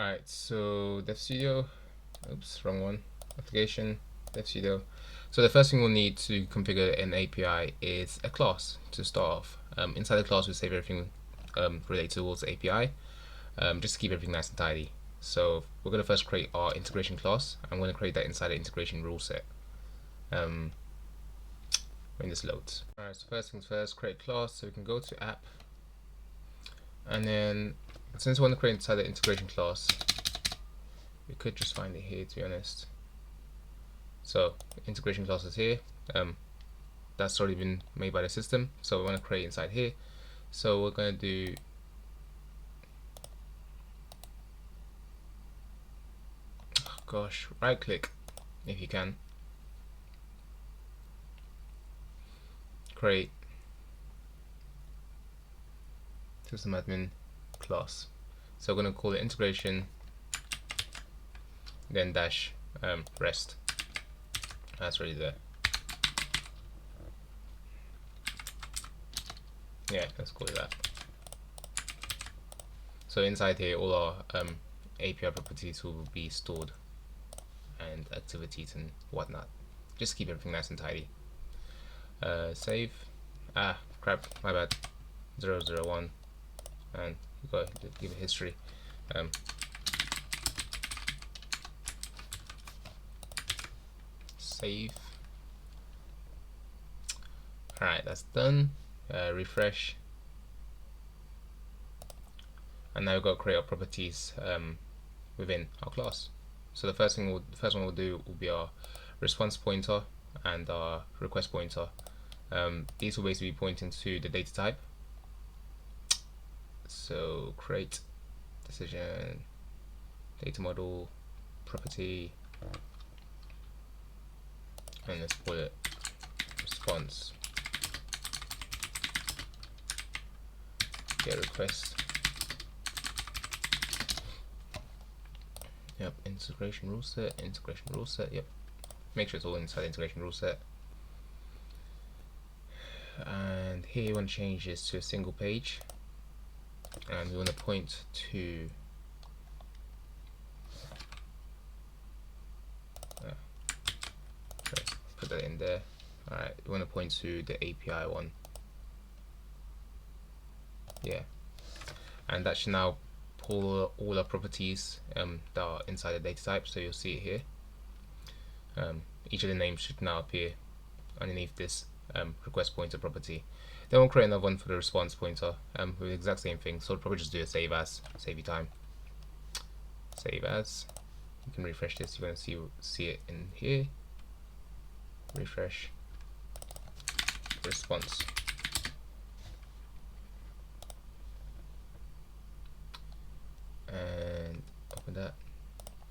Alright, so Dev Studio, oops, wrong one, application, Dev Studio. So the first thing we'll need to configure an API is a class to start off. Inside the class we save everything related towards the API, just to keep everything nice and tidy. So we're going to first create our integration class. I'm going to create that inside the integration rule set when this loads. Alright, so first things first, create class. So we can go to app, and then since we want to create inside the integration class, we could just find it here, to be honest. So integration class is here. That's already been made by the system, so we want to create inside here. So we're going to do right click if you can, create system admin class. So we're going to call it integration, then dash rest. That's already there. Yeah, let's call it that. So inside here, all our API properties will be stored, and activities and whatnot. Just keep everything nice and tidy. Save. Crap, my bad. 001, and you got to give it history. Save. Alright, that's done. Refresh, and now we've got to create our properties within our class. So the first one we'll do will be our response pointer and our request pointer. These will basically be pointing to the data type. So create decision, data model, property, and let's call it response. Get request. Yep, integration rule set, yep. Make sure it's all inside the integration rule set. And here you want to change this to a single page, and we want to point to let's put that in there. Alright, we want to point to the API one. Yeah, and that should now pull all our properties that are inside the data type. So you'll see it here. Each of the names should now appear underneath this request pointer property. Then we'll create another one for the response pointer with the exact same thing. So we'll probably just do a save as, save you time. Save as. You can refresh this. You're going to see it in here. Refresh. Response. And open that.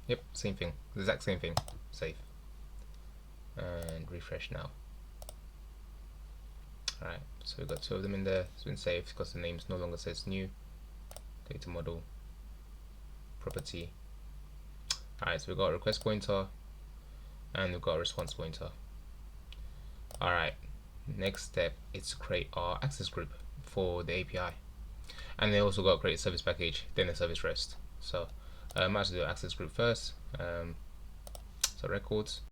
Yep, same thing, the exact same thing. Save and refresh now. Alright, so we've got two of them in there. It's been saved because the names no longer says new. Data model, property. Alright, so we've got a request pointer and we've got a response pointer. Alright, next step is to create our access group for the API. And they also got to create a service package, then a service rest. So I might as well do access group first. So records.